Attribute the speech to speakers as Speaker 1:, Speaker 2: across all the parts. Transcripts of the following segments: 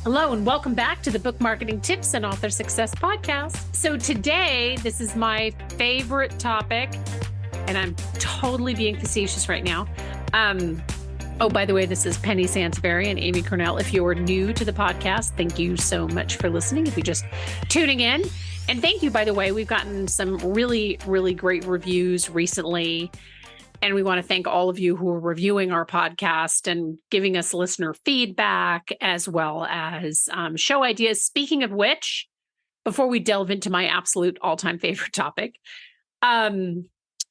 Speaker 1: Hello, and welcome back to the Book Marketing Tips and Author Success Podcast. So today, this is my favorite topic, and I'm totally being facetious right now. Oh, by the way, this is Penny Sansbury and Amy Cornell. If you're new to the podcast, thank you so much for listening. If you're just tuning in, and thank you, by the way, we've gotten some really, really great reviews recently. And we want to thank all of you who are reviewing our podcast and giving us listener feedback, as well as show ideas. Speaking of which, before we delve into my absolute all-time favorite topic, we're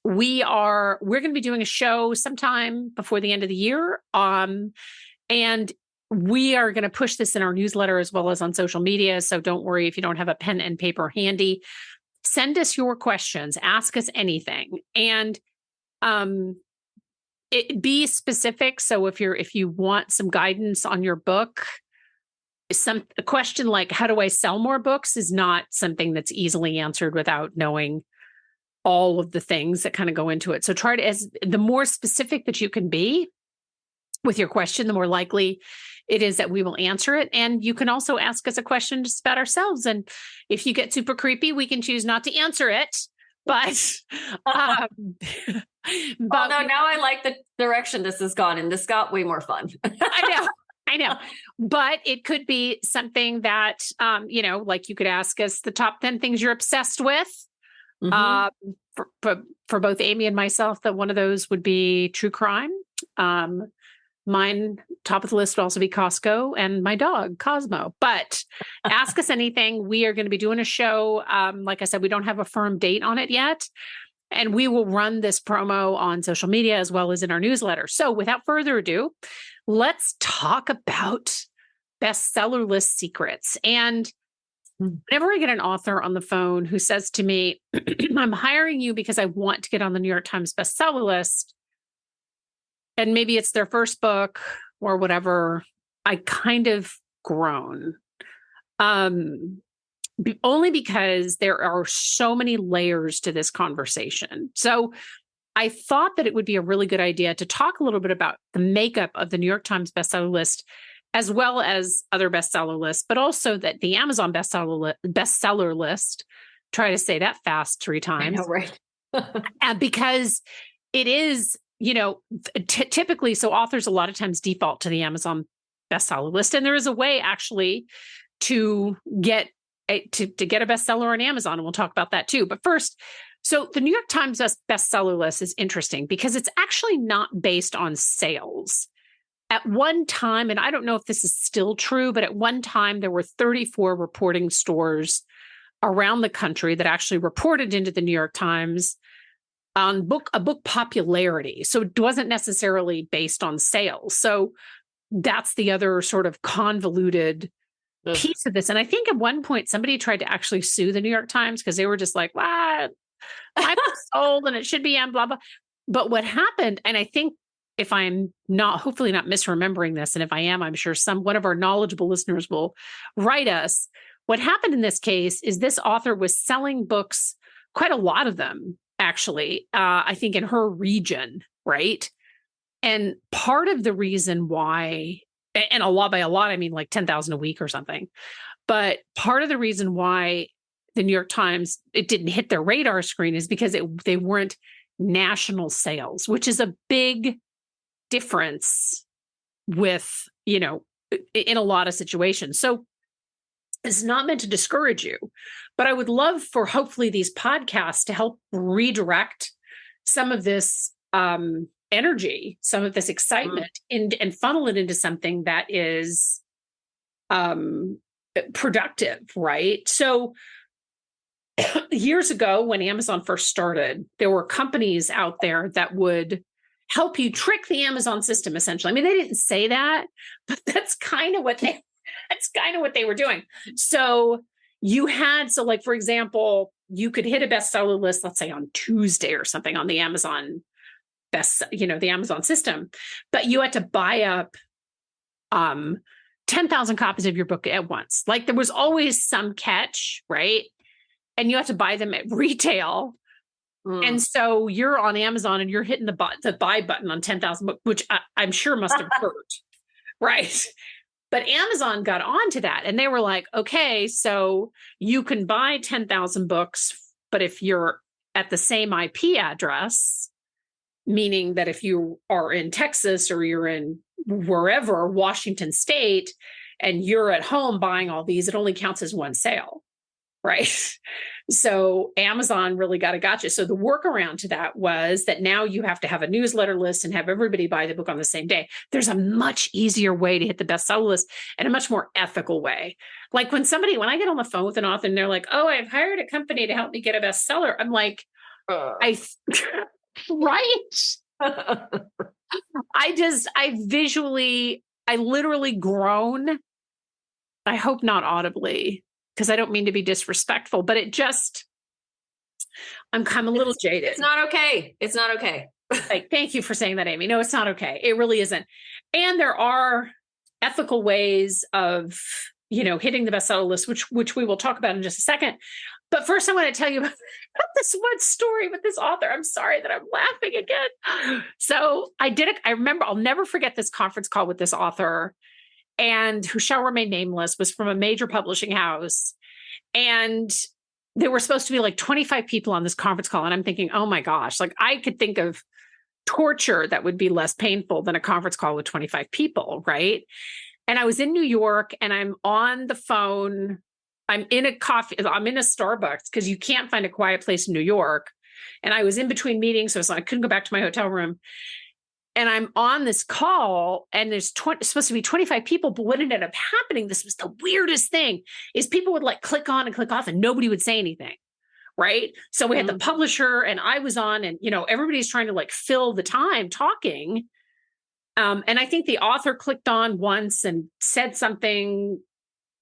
Speaker 1: going to be doing a show sometime before the end of the year. And we are going to push this in our newsletter as well as on social media. So don't worry if you don't have a pen and paper handy. Send us your questions, ask us anything. And be specific. So if you want some guidance on your book, a question like, how do I sell more books, is not something that's easily answered without knowing all of the things that kind of go into it. So the more specific that you can be with your question, the more likely it is that we will answer it. And you can also ask us a question just about ourselves. And if you get super creepy, we can choose not to answer it. But,
Speaker 2: now I like the direction this has gone in. This got way more fun.
Speaker 1: I know. But it could be something that, like you could ask us the top 10 things you're obsessed with. Mm-hmm. For both Amy and myself, that one of those would be true crime. Mine, top of the list, would also be Costco and my dog, Cosmo. But ask us anything. We are going to be doing a show. Like I said, we don't have a firm date on it yet. And we will run this promo on social media as well as in our newsletter. So without further ado, let's talk about bestseller list secrets. And whenever I get an author on the phone who says to me, I'm hiring you because I want to get on the New York Times bestseller list, and maybe it's their first book or whatever, I kind of groan. Only because there are so many layers to this conversation. So I thought that it would be a really good idea to talk a little bit about the makeup of the New York Times bestseller list, as well as other bestseller lists, but also that the Amazon bestseller list, try to say that fast 3 times.
Speaker 2: I know, right?
Speaker 1: Because it is, typically, so authors a lot of times default to the Amazon bestseller list. And there is a way actually to get a bestseller on Amazon. And we'll talk about that too. But first, so the New York Times bestseller list is interesting because it's actually not based on sales. At one time, and I don't know if this is still true, but at one time there were 34 reporting stores around the country that actually reported into the New York Times on a book popularity. So it wasn't necessarily based on sales. So that's the other sort of convoluted piece of this. And I think at one point somebody tried to actually sue the New York Times because they were just like, my book's sold and it should be on blah, blah. But what happened, and I think if I'm hopefully not misremembering this, and if I am, I'm sure one of our knowledgeable listeners will write us. What happened in this case is this author was selling books, quite a lot of them, actually, I think in her region, right? And part of the reason why, and by a lot, I mean like 10,000 a week or something, but part of the reason why the New York Times, it didn't hit their radar screen is because they weren't national sales, which is a big difference with, in a lot of situations. So it's not meant to discourage you, but I would love for hopefully these podcasts to help redirect some of this energy, some of this excitement, and funnel it into something that is productive, right? So years ago, when Amazon first started, there were companies out there that would help you trick the Amazon system, essentially. I mean, they didn't say that, but that's kind of what they were doing. So like, for example, you could hit a bestseller list, let's say on Tuesday or something on the Amazon the Amazon system, but you had to buy up 10,000 copies of your book at once. Like there was always some catch, right? And you have to buy them at retail. And so you're on Amazon and you're hitting the buy button on 10,000 books, which I'm sure must have hurt, right? But Amazon got onto that and they were like, okay, so you can buy 10,000 books, but if you're at the same IP address, meaning that if you are in Texas or you're in wherever, Washington State, and you're at home buying all these, it only counts as one sale, right? So Amazon really got a gotcha. So the workaround to that was that now you have to have a newsletter list and have everybody buy the book on the same day. There's a much easier way to hit the bestseller list and a much more ethical way. Like when I get on the phone with an author and they're like, oh, I've hired a company to help me get a bestseller. I'm like, right? I literally groan. I hope not audibly, because I don't mean to be disrespectful, but I'm a little jaded.
Speaker 2: It's not okay. It's not okay.
Speaker 1: Like, thank you for saying that, Amy. No, it's not okay. It really isn't. And there are ethical ways of, hitting the bestseller list, which we will talk about in just a second. But first, I want to tell you about this one story with this author. I'm sorry that I'm laughing again. So I remember, I'll never forget this conference call with this author, and who shall remain nameless, was from a major publishing house. And there were supposed to be like 25 people on this conference call. And I'm thinking, oh my gosh, like I could think of torture that would be less painful than a conference call with 25 people, right? And I was in New York and I'm on the phone. I'm in a Starbucks because you can't find a quiet place in New York. And I was in between meetings, so I couldn't go back to my hotel room. And I'm on this call and there's supposed to be 25 people, but what ended up happening, this was the weirdest thing, is people would like click on and click off and nobody would say anything, right? So we had the publisher and I was on and, everybody's trying to like fill the time talking. And I think the author clicked on once and said something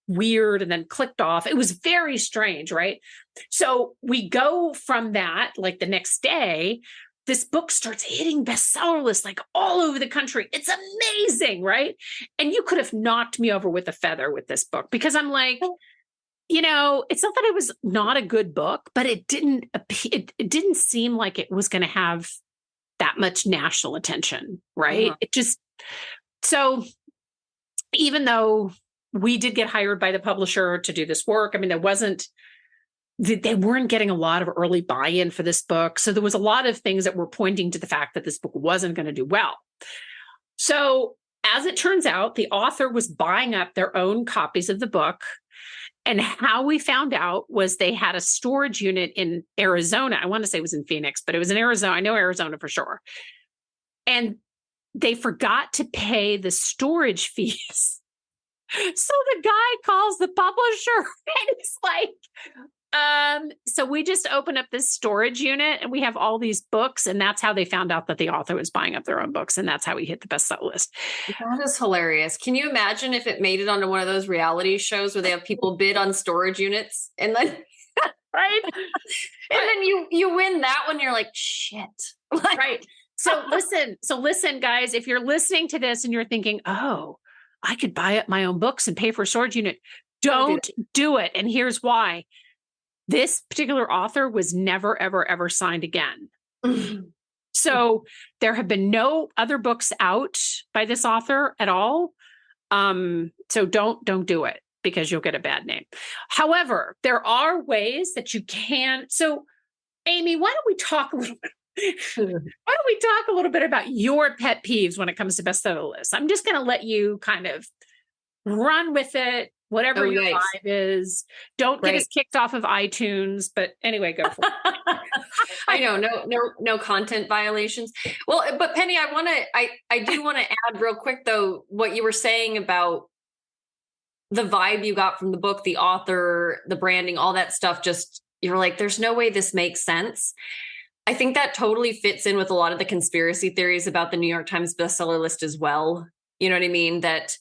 Speaker 1: weird and then clicked off. It was very strange, right? So we go from that, like the next day, this book starts hitting bestseller lists like all over the country. It's amazing, right? And you could have knocked me over with a feather with this book because I'm like, it's not that it was not a good book, but it didn't seem like it was going to have that much national attention, right? So even though we did get hired by the publisher to do this work, I mean, they weren't getting a lot of early buy-in for this book. So there was a lot of things that were pointing to the fact that this book wasn't going to do well. So as it turns out, the author was buying up their own copies of the book. And how we found out was they had a storage unit in Arizona. I want to say it was in Phoenix, but it was in Arizona. I know Arizona for sure. And they forgot to pay the storage fees. So the guy calls the publisher and he's like, so we just opened up this storage unit and we have all these books. And that's how they found out that the author was buying up their own books. And that's how he hit the bestseller list.
Speaker 2: That is hilarious. Can you imagine if it made it onto one of those reality shows where they have people bid on storage units and then,
Speaker 1: right?
Speaker 2: And then you win that one. You're like, shit.
Speaker 1: Right. So listen, guys, if you're listening to this and you're thinking, oh, I could buy up my own books and pay for a storage unit, don't do it. And here's why. This particular author was never, ever, ever signed again. So there have been no other books out by this author at all. So don't do it because you'll get a bad name. However, there are ways that you can. So Amy, why don't we talk a little bit about your pet peeves when it comes to bestseller lists? I'm just going to let you kind of run with it. Whatever your vibe is. Don't get us kicked off of iTunes. But anyway, go for it.
Speaker 2: I know, no content violations. Well, but Penny, I do want to add real quick though, what you were saying about the vibe you got from the book, the author, the branding, all that stuff. Just, you're like, there's no way this makes sense. I think that totally fits in with a lot of the conspiracy theories about the New York Times bestseller list as well. You know what I mean? That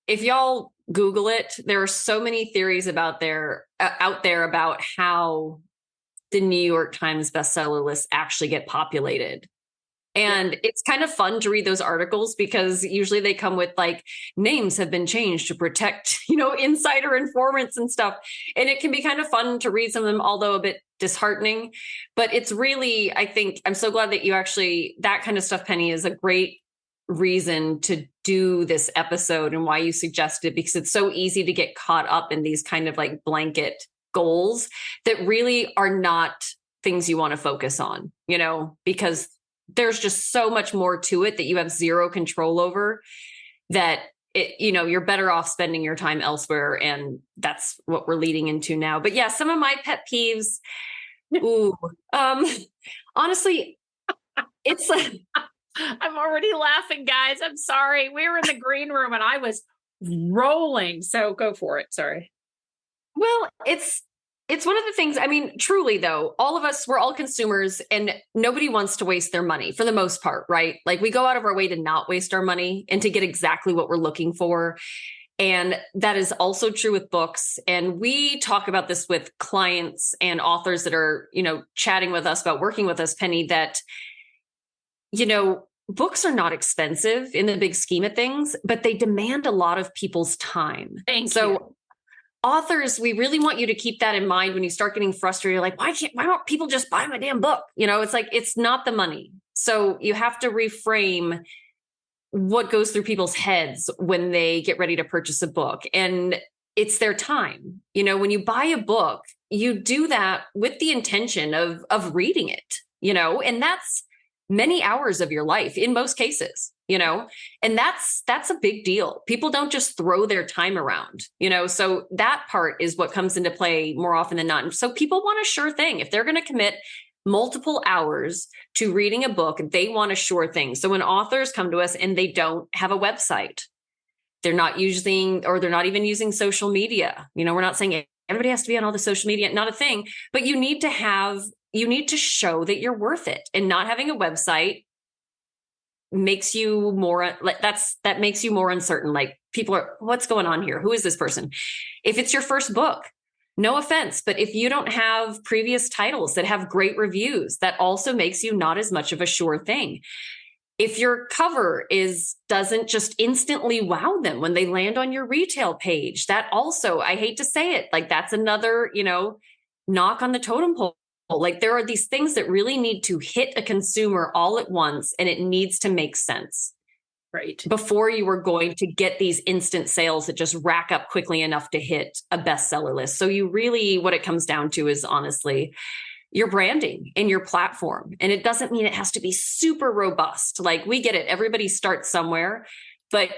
Speaker 2: if y'all Google it, there are so many theories out there about how the New York Times bestseller lists actually get populated. And it's kind of fun to read those articles because usually they come with like names have been changed to protect, insider informants and stuff. And it can be kind of fun to read some of them, although a bit disheartening. But it's really, I think, I'm so glad that you actually, that kind of stuff, Penny, is a great reason to do this episode and why you suggested it, because it's so easy to get caught up in these kind of like blanket goals that really are not things you want to focus on, because there's just so much more to it that you have zero control over, that you're better off spending your time elsewhere. And that's what we're leading into now. But yeah, some of my pet peeves, honestly, it's
Speaker 1: I'm already laughing, guys. I'm sorry. We were in the green room and I was rolling. So go for it. Sorry.
Speaker 2: Well, it's one of the things, I mean, truly though, all of us, we're all consumers and nobody wants to waste their money for the most part, right? Like we go out of our way to not waste our money and to get exactly what we're looking for. And that is also true with books. And we talk about this with clients and authors that are, chatting with us about working with us, Penny, that, books are not expensive in the big scheme of things, but they demand a lot of people's time.
Speaker 1: Thank you.
Speaker 2: Authors, we really want you to keep that in mind when you start getting frustrated. You're like, why don't people just buy my damn book? It's like, it's not the money. So you have to reframe what goes through people's heads when they get ready to purchase a book. And it's their time. When you buy a book, you do that with the intention of reading it, and that's many hours of your life in most cases, and that's a big deal. People don't just throw their time around, so that part is what comes into play more often than not. And so people want a sure thing. If they're going to commit multiple hours to reading a book, they want a sure thing. So when authors come to us and they don't have a website, they're not even using social media. We're not saying everybody has to be on all the social media, not a thing, but you need to show that you're worth it. And not having a website makes you more, that makes you more uncertain. Like people are, what's going on here? Who is this person? If it's your first book, no offense, but if you don't have previous titles that have great reviews, that also makes you not as much of a sure thing. If your cover doesn't just instantly wow them when they land on your retail page, that also, I hate to say it, like that's another, knock on the totem pole. Like there are these things that really need to hit a consumer all at once, and it needs to make sense.
Speaker 1: Right.
Speaker 2: Before you are going to get these instant sales that just rack up quickly enough to hit a bestseller list. So you really, what it comes down to is honestly your branding and your platform. And it doesn't mean it has to be super robust. Like we get it. Everybody starts somewhere, but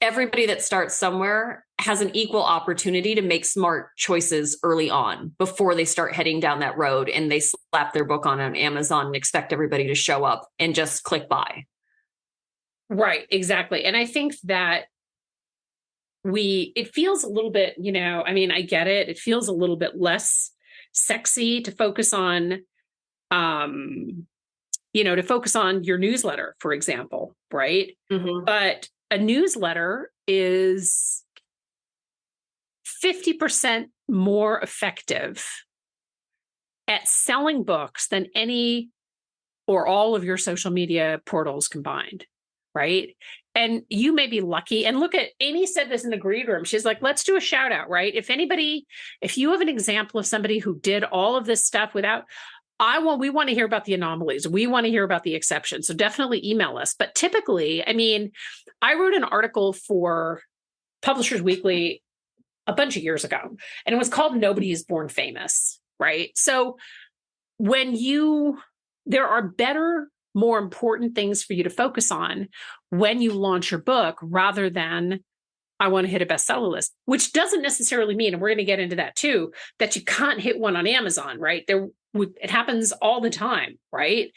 Speaker 2: everybody that starts somewhere has an equal opportunity to make smart choices early on before they start heading down that road and they slap their book on Amazon and expect everybody to show up and just click buy.
Speaker 1: Right, exactly. And I think that it feels a little bit, I get it. It feels a little bit less sexy to focus on, to focus on your newsletter, for example, right?
Speaker 2: Mm-hmm.
Speaker 1: But a newsletter is 50% more effective at selling books than any or all of your social media portals combined. Right. And you may be lucky. And look at Amy said this in the green room. She's like, let's do a shout out, right? If you have an example of somebody who did all of this stuff without, we want to hear about the anomalies. We want to hear about the exceptions. So definitely email us. But typically, I wrote an article for Publishers Weekly a bunch of years ago, and it was called Nobody is Born Famous. Right. So there are better, more important things for you to focus on when you launch your book rather than I want to hit a bestseller list, which doesn't necessarily mean, and we're going to get into that too, that you can't hit one on Amazon, right? It happens all the time, right?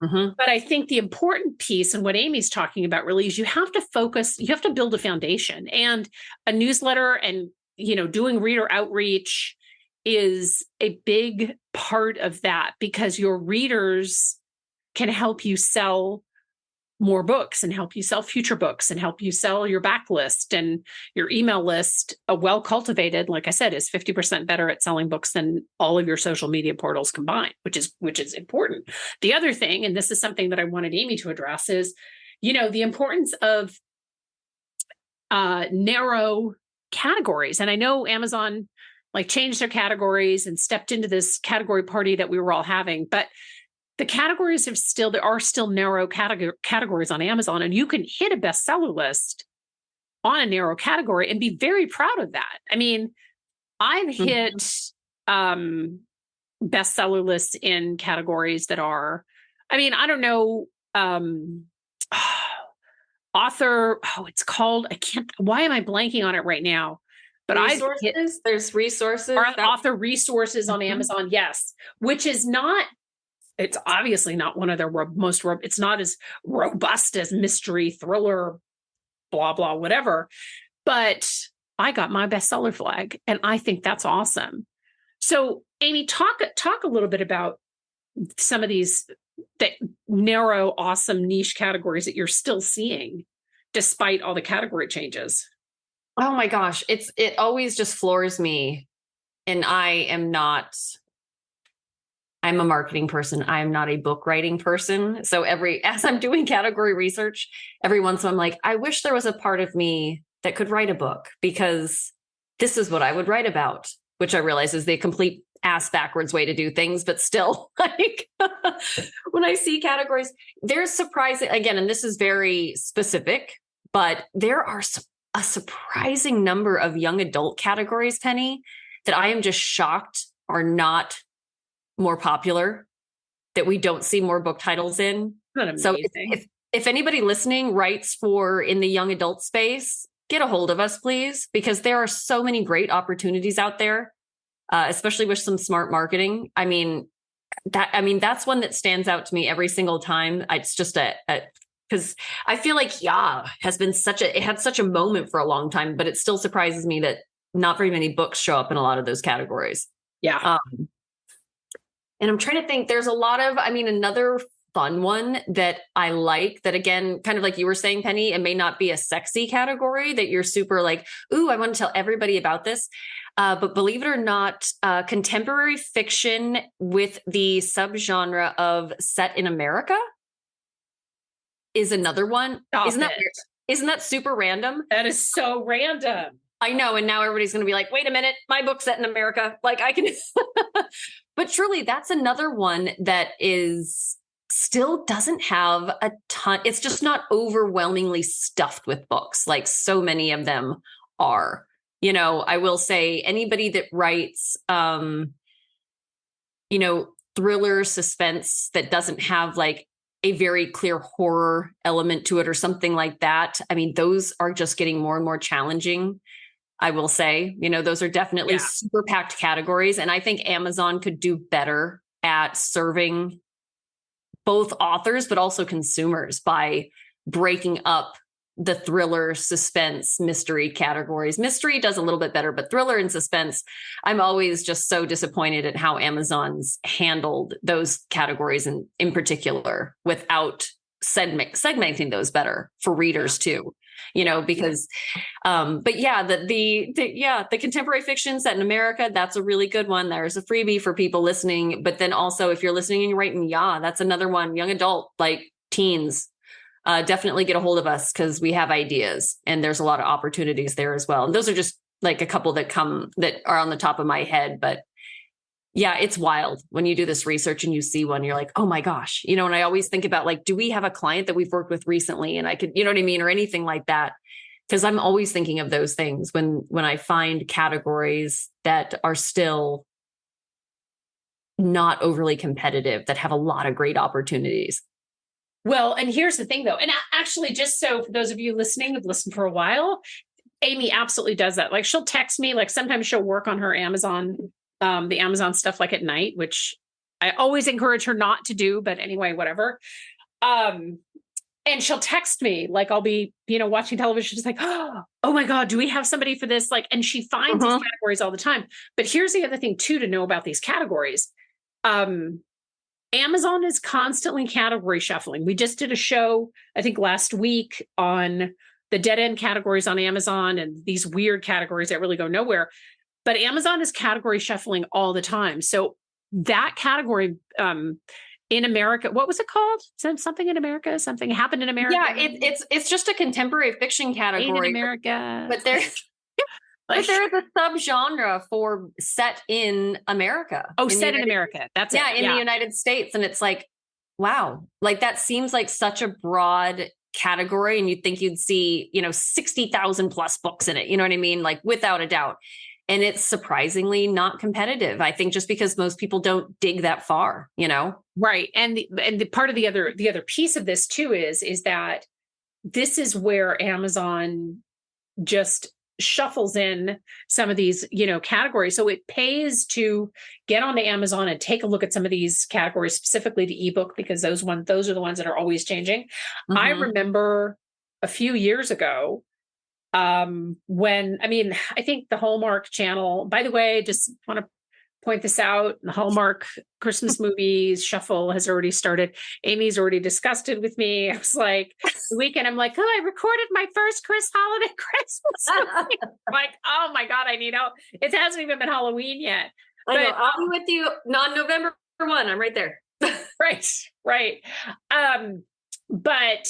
Speaker 2: Mm-hmm.
Speaker 1: But I think the important piece and what Amy's talking about really is you have to build a foundation, and a newsletter and, doing reader outreach is a big part of that, because your readers can help you sell more books and help you sell future books and help you sell your backlist and your email list. A well-cultivated, like I said, is 50% better at selling books than all of your social media portals combined, which is important. The other thing, and this is something that I wanted Amy to address, is, the importance of narrow categories. And I know Amazon changed their categories and stepped into this category party that we were all having, but the categories there are still narrow categories on Amazon, and you can hit a bestseller list on a narrow category and be very proud of that. I mean, I've hit bestseller lists in categories that are, I mean, I don't know, author, it's called, why am I blanking on it right now? But
Speaker 2: there's resources.
Speaker 1: Author resources on Amazon, yes, which is not, it's obviously not one of their it's not as robust as mystery, thriller, blah, blah, whatever. But I got my bestseller flag, and I think that's awesome. So, Amy, talk a little bit about some of these that narrow, awesome niche categories that you're still seeing despite all the category changes.
Speaker 2: Oh my gosh, it always just floors me. And I'm a marketing person. I'm not a book writing person. So as I'm doing category research, every once in a while I'm like, I wish there was a part of me that could write a book, because this is what I would write about, which I realize is the complete ass backwards way to do things. But still, like when I see categories, there's surprising, again, and this is very specific, but there are a surprising number of young adult categories, Penny, that I am just shocked are not more popular, that we don't see more book titles in. So if anybody listening writes in the young adult space, get a hold of us, please, because there are so many great opportunities out there, especially with some smart marketing. I mean, that's one that stands out to me every single time. It's just because I feel like it had such a moment for a long time, but it still surprises me that not very many books show up in a lot of those categories.
Speaker 1: Yeah.
Speaker 2: And I'm trying to think, there's a lot of, another fun one that I like that, again, kind of like you were saying, Penny, it may not be a sexy category that you're super like, ooh, I want to tell everybody about this. But believe it or not, contemporary fiction with the subgenre of set in America is another one. Isn't that super random?
Speaker 1: That is so random.
Speaker 2: I know. And now everybody's going to be like, wait a minute, my book's set in America. Like I can, but truly that's another one that still doesn't have a ton. It's just not overwhelmingly stuffed with books like so many of them are. I will say anybody that writes, thriller suspense that doesn't have like a very clear horror element to it or something like that. Those are just getting more and more challenging. I will say, those are definitely super packed categories. And I think Amazon could do better at serving both authors, but also consumers by breaking up the thriller, suspense, mystery categories. Mystery does a little bit better, but thriller and suspense, I'm always just so disappointed at how Amazon's handled those categories in particular without segmenting those better for readers too. Because, but yeah, the contemporary fiction set in America, that's a really good one. There's a freebie for people listening. But then also if you're listening and you're writing, that's another one, young adult, like teens, definitely get a hold of us because we have ideas and there's a lot of opportunities there as well. And those are just like a couple that are on the top of my head, but yeah, it's wild when you do this research and you see one, you're like, oh my gosh, and I always think about like, do we have a client that we've worked with recently? And I could, you know what I mean? Or anything like that. Cause I'm always thinking of those things when I find categories that are still not overly competitive, that have a lot of great opportunities.
Speaker 1: Well, and here's the thing though. And actually, just so for those of you listening who've listened for a while, Amy absolutely does that. Like she'll text me, like sometimes she'll work on her Amazon, the Amazon stuff like at night, which I always encourage her not to do, but anyway, whatever. And she'll text me, like I'll be, watching television. She's like, oh my God, do we have somebody for this? Like, and she finds these categories all the time. But here's the other thing too, to know about these categories. Amazon is constantly category shuffling. We just did a show, I think last week, on the dead end categories on Amazon and these weird categories that really go nowhere. But Amazon is category shuffling all the time. So that category in America, what was it called? Something in America? Something happened in America?
Speaker 2: Yeah, it's just a contemporary fiction category.
Speaker 1: In America.
Speaker 2: But there's there's a subgenre for set in America.
Speaker 1: Oh, set in America. That's it.
Speaker 2: Yeah, in the United States. And it's like, wow, like that seems like such a broad category, and you'd think you'd see, 60,000 plus books in it. You know what I mean? Like without a doubt. And it's surprisingly not competitive. I think just because most people don't dig that far,
Speaker 1: Right. And the part of the other piece of this too is that this is where Amazon just shuffles in some of these, categories. So it pays to get onto Amazon and take a look at some of these categories, specifically the ebook, because those are the ones that are always changing. Mm-hmm. I remember a few years ago, I think the Hallmark Channel, by the way, just want to point this out, the Hallmark Christmas movies shuffle has already started. Amy's already discussed it with me. I was like, the weekend, I'm like, oh, I recorded my first holiday Christmas movie. I'm like, oh my God, I need help. It hasn't even been Halloween yet.
Speaker 2: I know, I'll be with you on November 1. I'm right there.
Speaker 1: Right. But,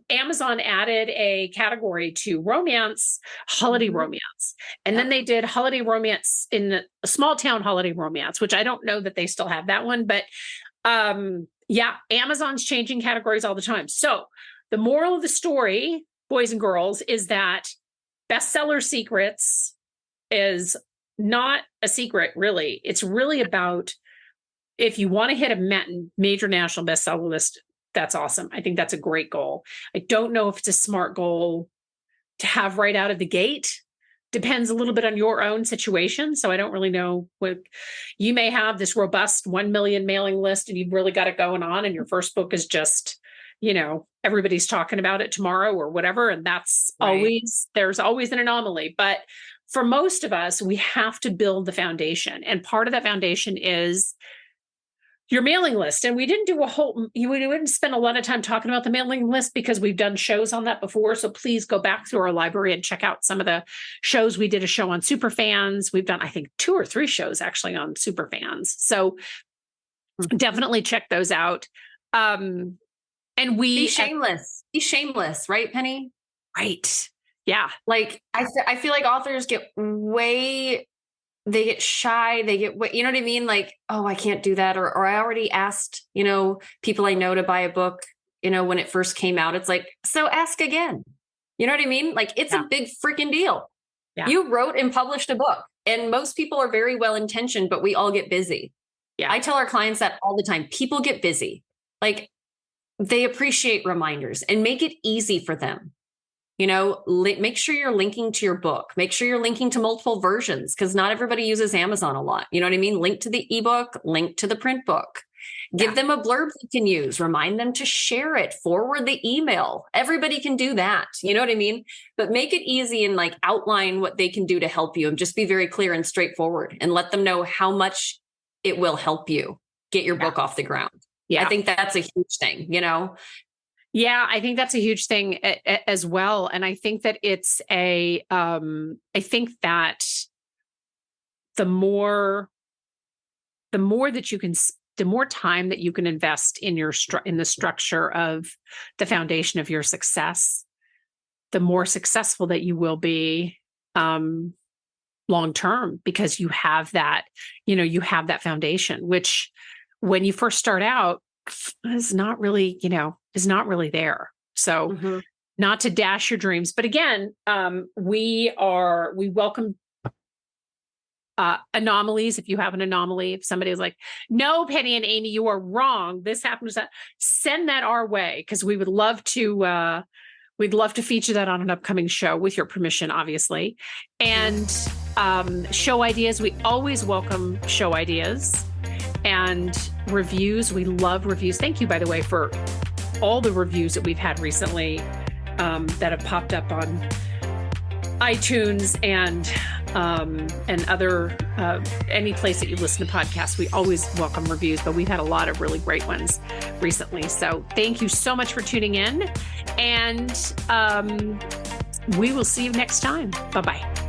Speaker 1: Amazon added a category to romance, holiday romance. And then they did holiday romance in a small town holiday romance, which I don't know that they still have that one. But Amazon's changing categories all the time. So the moral of the story, boys and girls, is that bestseller secrets is not a secret, really. It's really about if you want to hit a major national bestseller list, that's awesome. I think that's a great goal. I don't know if it's a smart goal to have right out of the gate. Depends a little bit on your own situation. So I don't really know what you may have this robust 1 million mailing list and you've really got it going on. And your first book is just, everybody's talking about it tomorrow or whatever. And that's there's always an anomaly. But for most of us, we have to build the foundation. And part of that foundation is your mailing list. And we didn't we didn't spend a lot of time talking about the mailing list because we've done shows on that before. So please go back through our library and check out some of the shows. We did a show on superfans. We've done, I think, 2 or 3 shows actually on superfans. So definitely check those out. And
Speaker 2: be shameless, right, Penny?
Speaker 1: Right. Yeah.
Speaker 2: Like I feel like authors they get shy, you know what I mean? Like, oh, I can't do that. Or I already asked, people I know to buy a book, when it first came out. It's like, so ask again. You know what I mean? Like, it's a big freaking deal. Yeah. You wrote and published a book, and most people are very well-intentioned, but we all get busy. Yeah. I tell our clients that all the time. People get busy. Like, they appreciate reminders, and make it easy for them. Make sure you're linking to your book. Make sure you're linking to multiple versions, because not everybody uses Amazon a lot. You know what I mean? Link to the ebook, link to the print book. Give them a blurb they can use. Remind them to share it. Forward the email. Everybody can do that. You know what I mean? But make it easy and outline what they can do to help you, and just be very clear and straightforward, and let them know how much it will help you get your book off the ground. Yeah. I think that's a huge thing,
Speaker 1: Yeah, I think that's a huge thing as well. And I think that it's I think that the more that you can, the more time that you can invest in in the structure of the foundation of your success, the more successful that you will be long-term, because you have that, you have that foundation, which when you first start out is not really, is not really there. So not to dash your dreams, but again, we welcome anomalies. If you have an anomaly, if somebody is like, no, Penny and Amy, you are wrong, this happens, send that our way. Cause we would love to, we'd love to feature that on an upcoming show with your permission, obviously. And show ideas. We always welcome show ideas and reviews. We love reviews. Thank you, by the way, for all the reviews that we've had recently that have popped up on iTunes and other any place that you listen to podcasts. We always welcome reviews, but we've had a lot of really great ones recently. So thank you so much for tuning in, and we will see you next time. Bye-bye.